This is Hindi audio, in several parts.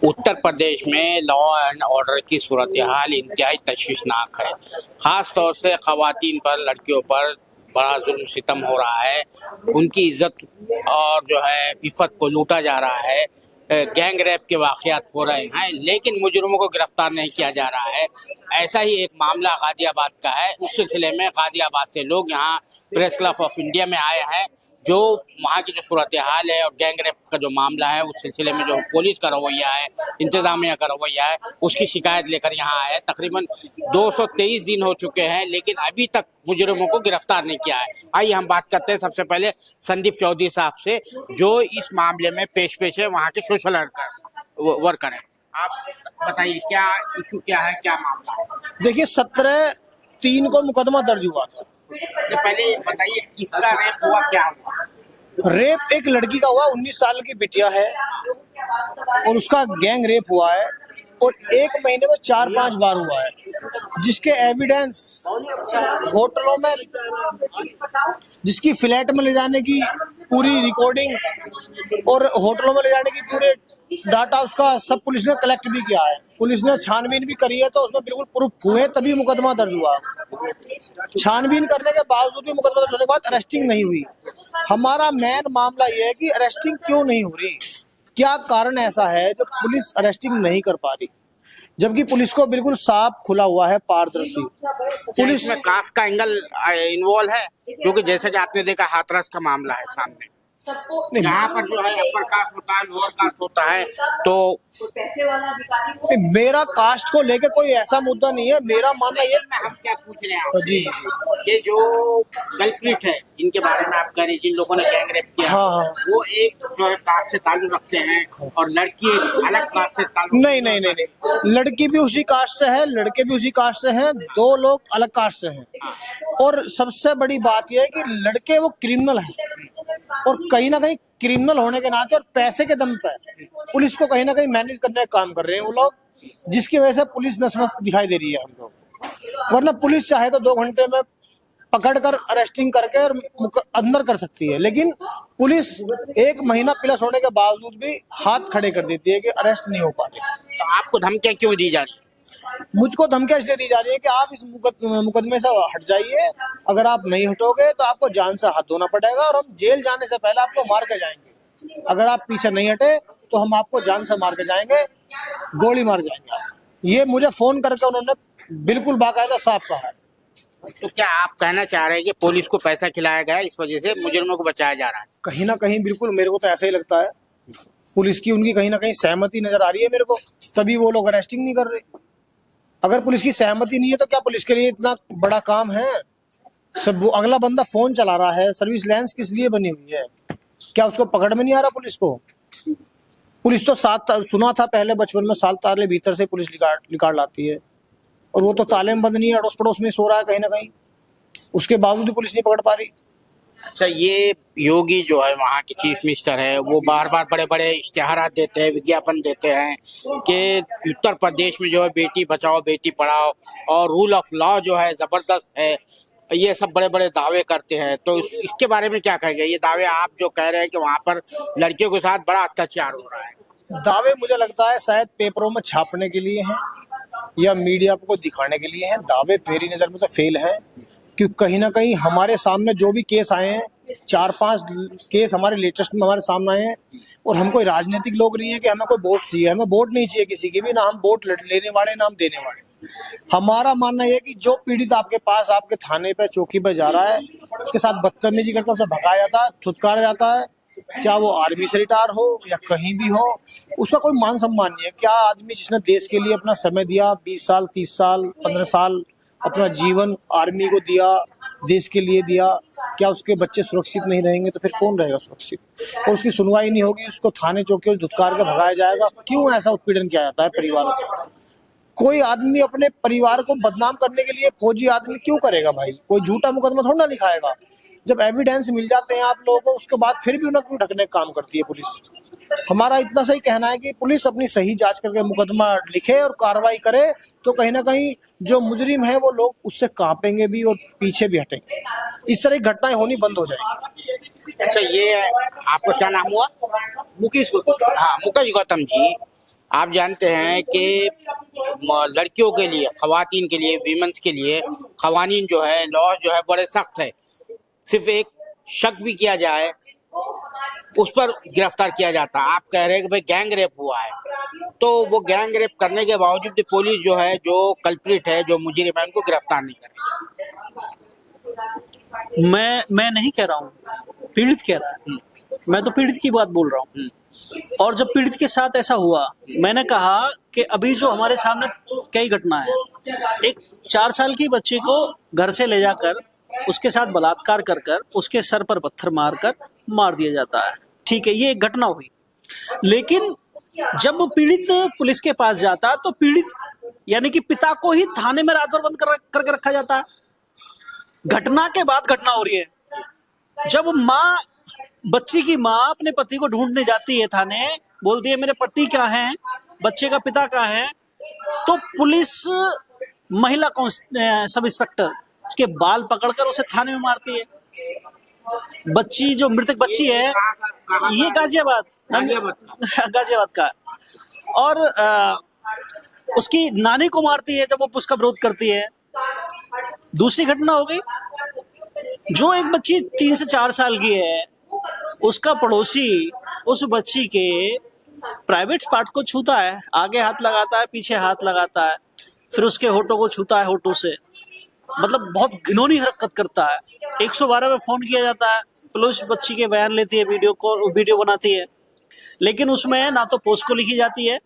उत्तर प्रदेश में लॉ एंड ऑर्डर की सूरत हाल इंतहाई तशवीशनाक है। ख़ास तौर से ख़वातीन पर, लड़कियों पर बड़ा जुल्म सितम हो रहा है। उनकी इज्जत और जो है इफ़्फ़त को लूटा जा रहा है। गैंग रेप के वाक़यात हो रहे हैं, लेकिन मुजरिमों को गिरफ्तार नहीं किया जा रहा है। ऐसा ही एक मामला गाज़ियाबाद का है। उस सिलसिले में गाज़ियाबाद से लोग यहाँ प्रेस क्लब ऑफ इंडिया में आए हैं। जो वहाँ की जो सूरत हाल है और गैंग रेप का जो मामला है, उस सिलसिले में जो पुलिस का रवैया है, इंतजामिया का रवैया है, उसकी शिकायत लेकर यहाँ आए। तकरीबन 223 दिन हो चुके हैं, लेकिन अभी तक मुजरिमों को गिरफ्तार नहीं किया है। आइए हम बात करते हैं सबसे पहले संदीप चौधरी साहब से, जो इस मामले में पेश है, वहाँ के सोशल वर्कर हैं। आप बताइए क्या इशू क्या है, क्या मामला है? देखिए 17/3 को मुकदमा दर्ज हुआ था। तो पहले बताइए किसका रेप हुआ, क्या हुआ? रेप एक लड़की का हुआ, 19 साल की बिटिया है और उसका गैंग रेप हुआ है और 1 महीने में 4-5 बार हुआ है, जिसके एविडेंस होटलों में, जिसकी फ्लैट में ले जाने की पूरी रिकॉर्डिंग और होटलों में ले जाने की पूरे डाटा उसका सब पुलिस ने कलेक्ट भी किया है। पुलिस ने छानबीन भी करी है, तो उसमें बिल्कुल प्रूफ हुए तभी मुकदमा दर्ज हुआ। छानबीन करने के बावजूद भी मुकदमा दर्ज होने के बाद अरेस्टिंग नहीं हुई। हमारा मेन मामला यह है कि अरेस्टिंग क्यों नहीं हो रही, क्या कारण ऐसा है जो पुलिस अरेस्टिंग नहीं कर पा रही, जबकि पुलिस को बिल्कुल साफ खुला हुआ है, पारदर्शी। पुलिस में कास्ट का एंगल इन्वॉल्व है, क्योंकि जैसे कि आपने देखा हाथरस का मामला है सामने, यहाँ पर जो है अपर कास्ट होता है, लोअर कास्ट होता है, तो पैसे वाला अधिकारी मेरा कास्ट को लेके कोई ऐसा मुद्दा नहीं है। मेरा मानना ये, हम क्या पूछ रहे हैं जी, ये जो कल्प्रिट है, इनके बारे में आप कह रहे हैं, जिन लोगों ने गैंग रेप किया, हाँ। वो एक जो है कास्ट से ताल्लुक रखते हैं और लड़की एक अलग कास्ट से ताल्लुक। नहीं, लड़की भी उसी कास्ट से है, लड़के भी उसी कास्ट से हैं, 2 लोग अलग कास्ट से हैं। और सबसे बड़ी बात यह है कि लड़के वो क्रिमिनल हैं और कहीं ना कहीं क्रिमिनल होने के नाते और पैसे के दम पर पुलिस को कहीं ना कहीं मैनेज करने का काम कर रहे हैं वो लोग, जिसकी वजह से पुलिस नस्मत दिखाई दे रही है हम लोग। वरना पुलिस चाहे तो 2 घंटे में पकड़कर अरेस्टिंग करके और अंदर कर सकती है, लेकिन पुलिस 1 महीना प्लस होने के बावजूद भी हाथ खड़े कर देती है कि अरेस्ट नहीं हो पा रहे। तो आपको धमकियां क्यों दी जा रही? मुझको धमकियां इसलिए दी जा रही है कि आप इस मुकदमे से हट जाइए, अगर आप नहीं हटोगे तो आपको जान से हाथ धोना पड़ेगा और हम जेल जाने से पहले आपको मार के जाएंगे। अगर आप पीछे नहीं हटे तो हम आपको जान से मार के जाएंगे, गोली मार जाएंगे। ये मुझे फोन करके उन्होंने बिल्कुल बाकायदा साफ कहा है। तो क्या आप कहना चाह रहे हैं कि पुलिस को पैसा खिलाया गया, इस वजह से मुजरिमों को बचाया जा रहा है? कहीं ना कहीं बिल्कुल मेरे को तो ऐसा ही लगता है, पुलिस की उनकी कहीं ना कहीं सहमति नजर आ रही है मेरे को, तभी वो लोग अरेस्टिंग नहीं कर रहे। अगर पुलिस की सहमति नहीं है तो क्या पुलिस के लिए इतना बड़ा काम है? सब वो अगला बंदा फोन चला रहा है, सर्विस लाइंस किस लिए बनी हुई है? क्या उसको पकड़ में नहीं आ रहा पुलिस को? पुलिस तो सुना था पहले बचपन में 7 ताले भीतर से पुलिस निकाल लाती है, और वो तो ताले में बंद नहीं है, अड़ोस पड़ोस में सो रहा है कहीं ना कहीं, उसके बावजूद भी पुलिस नहीं पकड़ पा रही। अच्छा, ये योगी जो है वहाँ के चीफ मिनिस्टर है, वो बार बार बड़े बड़े इश्तिहारात देते हैं, विज्ञापन देते हैं कि उत्तर प्रदेश में जो है बेटी बचाओ बेटी पढ़ाओ और रूल ऑफ लॉ जो है ज़बरदस्त है, ये सब बड़े बड़े दावे करते हैं। तो इसके बारे में क्या कहेंगे? ये दावे आप जो कह रहे हैं कि वहाँ पर लड़कियों के साथ बड़ा अत्याचार हो रहा है, दावे मुझे लगता है शायद पेपरों में छापने के लिए हैं या मीडिया को दिखाने के लिए हैं। दावे मेरी नज़र में तो फेल हैं, क्योंकि कहीं ना कहीं हमारे सामने जो भी केस आए हैं, 4-5 केस हमारे लेटेस्ट में हमारे सामने आए हैं, और हम कोई राजनीतिक लोग नहीं है कि हमें कोई वोट चाहिए। हमें वोट नहीं चाहिए किसी की भी, ना हम वोट लेने वाले ना हम देने वाले। हमारा मानना यह है कि जो पीड़ित आपके पास आपके थाने पे चौकी पे जा रहा है, उसके साथ बदतमीजी करके उसे भगाया जाता है, धुतकारा जाता है, चाहे वो आर्मी से रिटायर हो या कहीं भी हो, उसका कोई मान सम्मान नहीं है। क्या आदमी जिसने देश के लिए अपना समय दिया, 20 साल 30 साल 15 साल अपना जीवन आर्मी को दिया, देश के लिए दिया, क्या उसके बच्चे सुरक्षित नहीं रहेंगे? तो फिर कौन रहेगा सुरक्षित? और उसकी सुनवाई नहीं होगी, उसको थाने चौकी धुतकार के भगाया जाएगा। क्यों ऐसा उत्पीड़न किया जाता है परिवार को? कोई आदमी अपने परिवार को बदनाम करने के लिए फौजी आदमी क्यों करेगा भाई? कोई झूठा मुकदमा थोड़ा ना लिखाएगा। जब एविडेंस मिल जाते हैं आप लोगों को, उसके बाद फिर भी उन्हें क्यों ढकने का काम करती है पुलिस? हमारा इतना सही कहना है कि पुलिस अपनी सही जांच करके मुकदमा लिखे और कार्रवाई करे, तो कहीं ना कहीं जो मुजरिम है वो लोग उससे कांपेंगे भी और पीछे भी हटेंगे। इस तरह की घटनाएं होनी बंद हो जाएंगी। अच्छा, ये आपका क्या नाम हुआ? मुकेश गौतम। हाँ, मुकेश गौतम जी, आप जानते हैं कि लड़कियों के लिए, खवातीन के लिए, वीमेंस के लिए कवानीन जो है, लॉ जो है बड़े सख्त है। सिर्फ एक शक भी किया जाए उस पर गिरफ्तार किया जाता है। आप कह रहे हैं कि भाई गैंग रेप हुआ है, तो वो गैंग रेप करने के बावजूद भी पुलिस जो है, जो कल्प्रिट है, जो मुजरिम है, उनको गिरफ्तार नहीं कर रही। मैं नहीं कह रहा हूँ, पीड़ित कह रहा है। मैं तो पीड़ित की बात बोल रहा हूँ। और जब पीड़ित के साथ ऐसा हुआ, मैंने कहा कि अभी जो हमारे सामने कई घटना है, एक 4 साल की बच्ची को घर से ले जाकर उसके साथ बलात्कार कर कर उसके सर पर पत्थर मारकर मार दिया जाता है। ठीक है, ये एक घटना हुई। लेकिन जब वो पीड़ित पुलिस के पास जाता तो पीड़ित यानी कि पिता को ही थाने में रात भर बंद करके रखा जाता है। घटना के बाद घटना हो रही है। जब बच्ची की माँ अपने पति को ढूंढने जाती है थाने, बोलती है मेरे पति कहाँ हैं, बच्चे का पिता कहाँ है, तो पुलिस महिला सब इंस्पेक्टर उसके बाल पकड़कर उसे थाने में मारती है। बच्ची जो मृतक बच्ची है, ये गाजियाबाद का, और उसकी नानी को मारती है जब वो उसका विरोध करती है। दूसरी घटना हो गई, जो एक बच्ची 3 से 4 साल की है, उसका पड़ोसी उस बच्ची के प्राइवेट पार्ट को छूता है, आगे हाथ लगाता है, पीछे हाथ लगाता है, फिर उसके होठों को छूता है, होठों से, मतलब बहुत घिनौनी हरकत करता है। 112 में फोन किया जाता है, पुलिस बच्ची के बयान लेती है, वीडियो बनाती है, लेकिन उसमें ना तो पोस्को लिखी जाती है,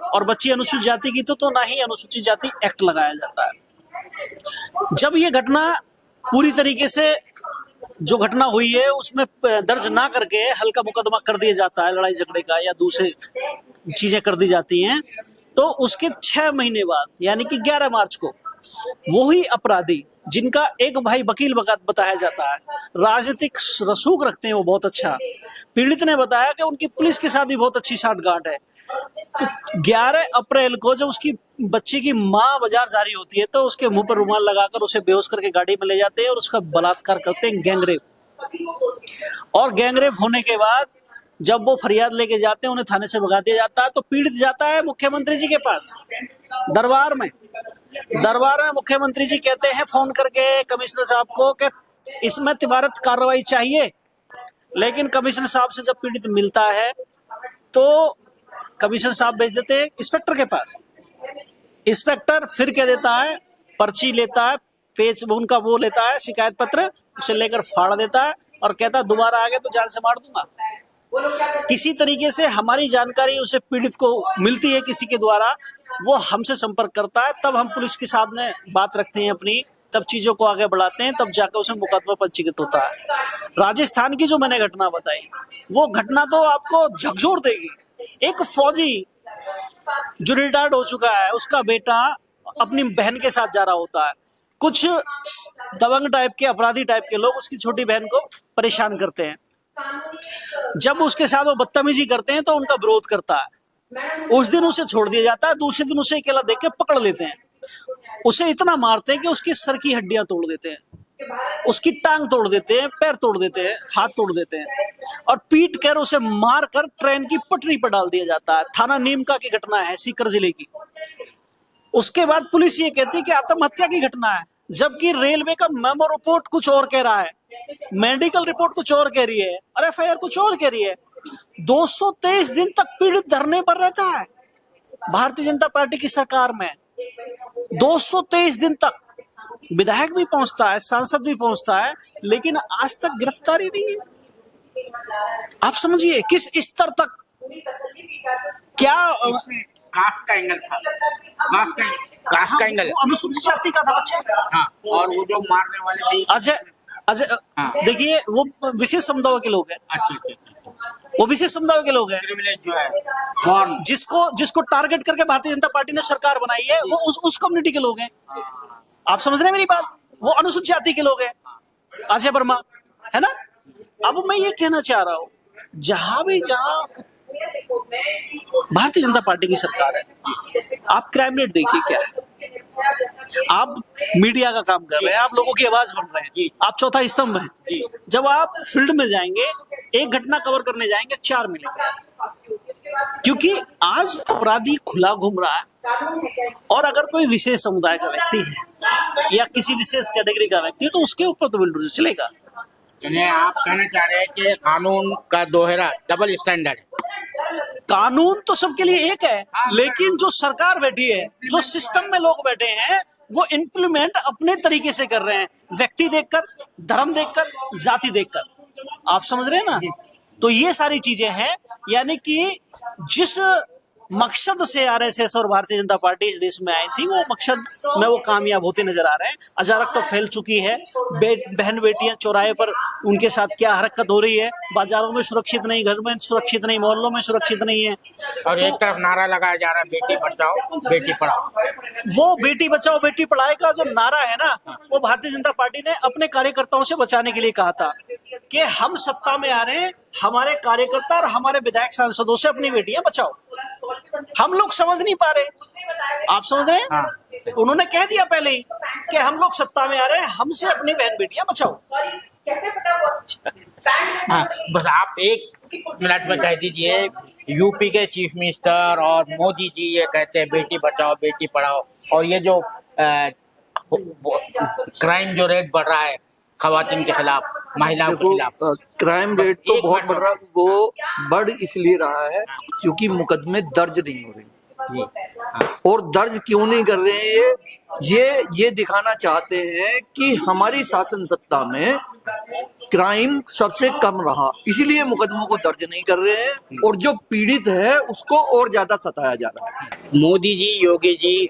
और बच्ची अनुसूचित जाति की तो ना ही अनुसूचित जाति एक्ट लगाया जाता है। जब ये घटना पूरी तरीके से जो घटना हुई है उसमें दर्ज ना करके हल्का मुकदमा कर दिया जाता है, लड़ाई झगड़े का या दूसरी चीजें कर दी जाती हैं, तो उसके 6 महीने बाद यानी कि 11 मार्च को वही अपराधी, जिनका एक भाई वकील बताया जाता है, राजनीतिक रसूख रखते हैं वो बहुत अच्छा, पीड़ित ने बताया कि उनकी पुलिस के साथ भी बहुत अच्छी साठगांठ है। तो 11 अप्रैल को जब उसकी बच्ची की माँ बाजार जा रही होती है, तो उसके मुंह पर रुमाल लगाकर उसे बेहोश करके गाड़ी में ले जाते हैं और उसका बलात्कार करते हैं, गैंगरेप। और गैंगरेप होने के बाद जब वो फरियाद लेके जाते हैं, उन्हें थाने से भगा दिया जाता है। तो पीड़ित जाता है मुख्यमंत्री जी के पास दरबार में मुख्यमंत्री जी कहते हैं फोन करके कमिश्नर साहब को कि इसमें त्वरित कार्रवाई चाहिए। लेकिन कमिश्नर साहब से जब पीड़ित मिलता है तो कमिश्नर साहब भेज देते हैं इंस्पेक्टर के पास। इंस्पेक्टर फिर कह देता है, पर्ची लेता है, पेज उनका वो लेता है, शिकायत पत्र, उसे लेकर फाड़ देता है और कहता है दोबारा आ गए तो जान से मार दूंगा। किसी तरीके से हमारी जानकारी उसे पीड़ित को मिलती है किसी के द्वारा, वो हमसे संपर्क करता है, तब हम पुलिस के साथ में बात रखते हैं अपनी, तब चीजों को आगे बढ़ाते हैं, तब जाकर उसे मुकदमा पंजीकृत होता है। राजस्थान की जो मैंने घटना बताई, वो घटना तो आपको झकझोर देगी। एक फौजी जो रिटायर्ड हो चुका है, उसका बेटा अपनी बहन के साथ जा रहा होता है, कुछ दबंग टाइप के, अपराधी टाइप के लोग उसकी छोटी बहन को परेशान करते हैं। जब उसके साथ वो बदतमीजी करते हैं तो उनका विरोध करता है। उस दिन उसे छोड़ दिया जाता है, दूसरे दिन उसे अकेला देख के पकड़ लेते हैं, उसे इतना मारते हैं कि उसकी सर की हड्डियां तोड़ देते हैं, उसकी टांग तोड़ देते हैं, पैर तोड़ देते हैं, हाथ तोड़ देते हैं, और पीट कर उसे मार कर ट्रेन की पटरी पर डाल दिया जाता है। थाना नीमका की घटना है, सीकर जिले की। उसके बाद पुलिस ये कहती है कि आत्महत्या की घटना है, जबकि रेलवे का मेमो रिपोर्ट कुछ और कह रहा है, मेडिकल रिपोर्ट कुछ और कह रही है, और एफआईआर कुछ और कह रही है। 223 दिन तक पीड़ित धरने पर रहता है भारतीय जनता पार्टी की सरकार में। 223 दिन तक विधायक भी पहुंचता है, सांसद भी पहुंचता है, लेकिन आज तक गिरफ्तारी नहीं है। आप समझिए किस स्तर तक, क्या कास्ट का एंगल था, कास्ट का एंगल, अनुसूचित जाति का था बच्चा। हाँ, और वो जो मारने वाले थे, अच्छा देखिए, वो विशेष समुदाय के लोग हैं। अच्छा, वो विशेष समुदाय के लोग हैं, प्रिविलेज जो है, कौन जिसको टारगेट करके भारतीय जनता पार्टी ने सरकार बनाई है, वो उस कम्युनिटी के लोग हैं। आप समझ रहे हैं मेरी बात? वो अनुसूचित जाति के लोग हैं, अजय वर्मा, है ना। अब मैं ये कहना चाह रहा हूँ, जहां भारतीय जनता पार्टी की सरकार है, आप क्राइम रेट देखिए क्या है। आप मीडिया का काम कर रहे हैं, आप लोगों की आवाज बन रहे हैं, आप चौथा स्तंभ हैं। जब आप फील्ड में जाएंगे, एक घटना कवर करने जाएंगे, 4 मिलेंगे। क्योंकि आज अपराधी खुला घूम रहा है, और अगर कोई विशेष समुदाय का व्यक्ति है या किसी विशेष कैटेगरी का व्यक्ति है तो उसके ऊपर तो बिल्कुल चलेगा। यानी आप कहना चाह रहे हैं कि कानून का दोहरा डबल स्टैंडर्ड है। कानून तो सबके लिए एक है, लेकिन जो सरकार बैठी है, जो सिस्टम में लोग बैठे हैं, वो इम्प्लीमेंट अपने तरीके से कर रहे हैं, व्यक्ति देखकर, धर्म देखकर, जाति देखकर। आप समझ रहे हैं ना? तो ये सारी चीजें हैं, यानी कि जिस मकसद से आरएसएस और भारतीय जनता पार्टी इस देश में आई थी, वो मकसद में वो कामयाब होते नजर आ रहे हैं। अजारक तो फैल चुकी है, बहन बेटियां चौराहे पर उनके साथ क्या हरकत हो रही है, बाजारों में सुरक्षित नहीं, घर में सुरक्षित नहीं, मोहल्लों में सुरक्षित नहीं है। और एक तरफ नारा लगाया जा रहा है बेटी बचाओ बेटी पढ़ाओ। वो बेटी बचाओ बेटी पढ़ाए का जो नारा है ना, वो भारतीय जनता पार्टी ने अपने कार्यकर्ताओं से बचाने के लिए कहा था कि हम सत्ता में आ रहे हैं, हमारे कार्यकर्ता और हमारे विधायक सांसदों से अपनी बेटियां बचाओ। हम लोग समझ नहीं पा रहे, आप समझ रहे हैं? हाँ। उन्होंने कह दिया पहले ही कि हम लोग सत्ता में आ रहे हैं, हमसे अपनी बहन बेटियां बचाओ। कैसे फटा हुआ? हाँ, बस आप एक मिनट में कह दीजिए, यूपी के चीफ मिनिस्टर और मोदी जी ये कहते हैं बेटी बचाओ बेटी पढ़ाओ, और ये जो क्राइम जो रेट बढ़ रहा है खवातीन के खिलाफ, महिलाओं के खिलाफ, क्राइम रेट तो बहुत बढ़ रहा है। वो बढ़ इसलिए रहा है क्योंकि मुकदमे दर्ज नहीं हो रहे जी। और दर्ज क्यों नहीं कर रहे हैं, ये दिखाना चाहते हैं कि हमारी शासन सत्ता में क्राइम सबसे कम रहा, इसीलिए मुकदमों को दर्ज नहीं कर रहे हैं, और जो पीड़ित है उसको और ज्यादा सताया जा रहा है। मोदी जी योगी जी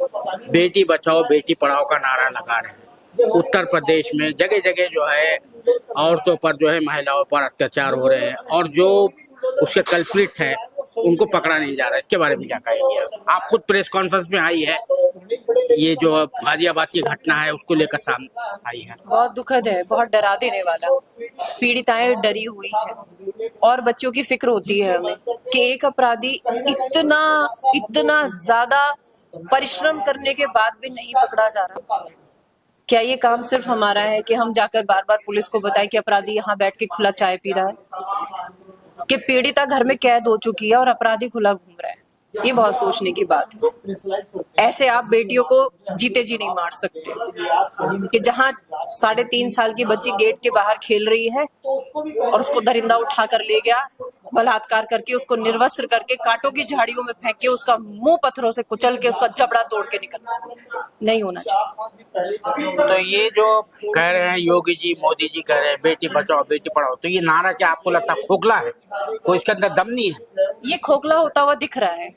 बेटी बचाओ बेटी पढ़ाओ का नारा लगा रहे हैं। उत्तर प्रदेश में जगह जगह जो है औरतों पर जो है महिलाओं पर अत्याचार हो रहे हैं, और जो उसके कल्प्रिट है उनको पकड़ा नहीं जा रहा। इसके बारे में क्या कहेंगे आप? खुद प्रेस कॉन्फ्रेंस में आई है, ये जो गाजियाबाद की घटना है उसको लेकर सामने आई है। बहुत दुखद है, बहुत डरा देने वाला। पीड़िताएं डरी हुई है और बच्चों की फिक्र होती है हमें कि एक अपराधी इतना ज्यादा परिश्रम करने के बाद भी नहीं पकड़ा जा रहा। क्या ये काम सिर्फ हमारा है कि हम जाकर बार बार पुलिस को बताएं कि अपराधी यहाँ बैठ के खुला चाय पी रहा है, कि पीड़िता घर में कैद हो चुकी है और अपराधी खुला घूम रहा है? ये बहुत सोचने की बात है। ऐसे आप बेटियों को जीते जी नहीं मार सकते कि जहाँ 3.5 साल की बच्ची गेट के बाहर खेल रही है और उसको दरिंदा उठा कर ले गया, बलात्कार करके उसको निर्वस्त्र करके कांटों की झाड़ियों में फेंक के उसका मुंह पत्थरों से कुचल के उसका जबड़ा तोड़ के निकलना नहीं होना चाहिए। तो ये जो कह रहे हैं योगी जी मोदी जी कह रहे हैं बेटी बचाओ बेटी पढ़ाओ, तो ये नारा क्या आपको लगता है खोखला है? कोई इसके अंदर दम नहीं है? ये खोखला होता हुआ दिख रहा है,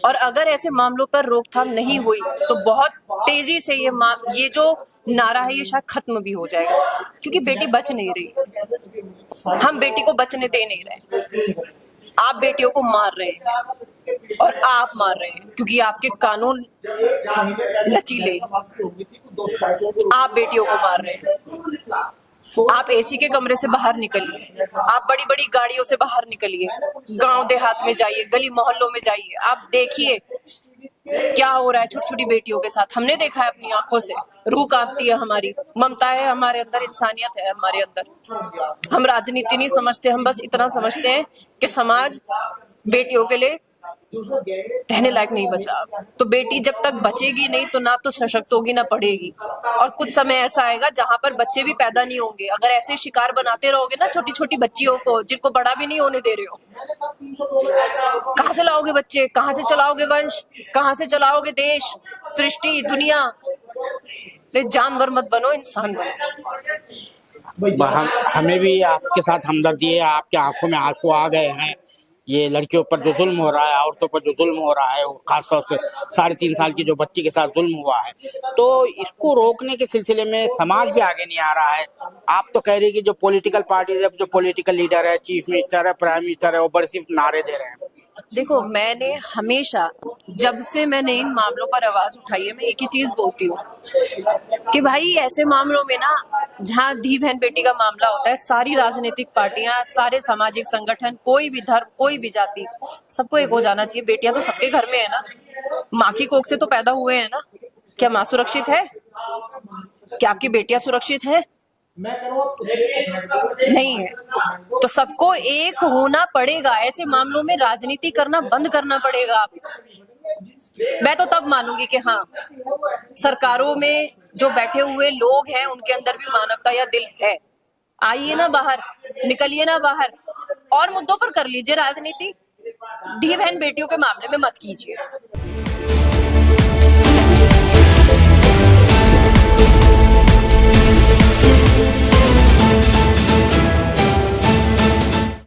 और अगर ऐसे मामलों पर रोकथाम नहीं हुई तो बहुत तेजी से ये जो नारा है ये शायद खत्म भी हो जाएगा, क्योंकि बेटी बच नहीं रही। हम बेटी को बचने दे नहीं रहे। आप बेटियों को मार रहे हैं, और आप मार रहे हैं क्योंकि आपके कानून लचीले हैं। आप बेटियों को मार रहे हैं। आप एसी के कमरे से बाहर निकलिए, आप बड़ी बड़ी गाड़ियों से बाहर निकलिए, गांव देहात में जाइए, गली मोहल्लों में जाइए, आप देखिए क्या हो रहा है छोटी छोटी बेटियों के साथ। हमने देखा है अपनी आंखों से, रूह कांपती है हमारी, ममता है हमारे अंदर, इंसानियत है हमारे अंदर। हम राजनीति नहीं समझते, हम बस इतना समझते हैं कि समाज बेटियों के लिए रहने लायक नहीं बचा। तो बेटी जब तक बचेगी नहीं तो ना तो सशक्त होगी ना पढ़ेगी, और कुछ समय ऐसा आएगा जहां पर बच्चे भी पैदा नहीं होंगे। अगर ऐसे शिकार बनाते रहोगे ना छोटी छोटी बच्चियों को, जिनको बड़ा भी नहीं होने दे रहे हो, कहां से लाओगे बच्चे, कहां से चलाओगे वंश, कहां से चलाओगे देश, सृष्टि, दुनिया? जानवर मत बनो, इंसान बनो। हमें भी आपके साथ हमदर्दी है, आपके आंखों में आंसू आ गए हैं। ये लड़कियों पर जो जुल्म हो रहा है, औरतों पर जो जुल्म हो रहा है, वो खासतौर से 3.5 साल की जो बच्ची के साथ जुल्म हुआ है, तो इसको रोकने के सिलसिले में समाज भी आगे नहीं आ रहा है। आप तो कह रही कि जो पॉलिटिकल पार्टी है, जो पॉलिटिकल लीडर है, चीफ मिनिस्टर है, प्राइम मिनिस्टर है, वो बड़े सिर्फ नारे दे रहे हैं। देखो, मैंने हमेशा जब से मैंने इन मामलों पर आवाज उठाई है, मैं एक ही चीज बोलती हूँ कि भाई ऐसे मामलों में ना, जहाँ धी बहन बेटी का मामला होता है, सारी राजनीतिक पार्टियां, सारे सामाजिक संगठन, कोई भी धर्म, कोई भी जाति, सबको एक हो जाना चाहिए। बेटियां तो सबके घर में है ना, माँ की कोख से तो पैदा हुए हैं ना। क्या माँ सुरक्षित है? क्या आपकी बेटियां सुरक्षित है? नहीं है। तो सबको एक होना पड़ेगा। ऐसे मामलों में राजनीति करना बंद करना पड़ेगा आपको। मैं तो तब मानूंगी कि हाँ, सरकारों में जो बैठे हुए लोग हैं उनके अंदर भी मानवता या दिल है। आइए ना बाहर, निकलिए ना बाहर, और मुद्दों पर कर लीजिए राजनीति। धी बहन बेटियों के मामले में मत कीजिए।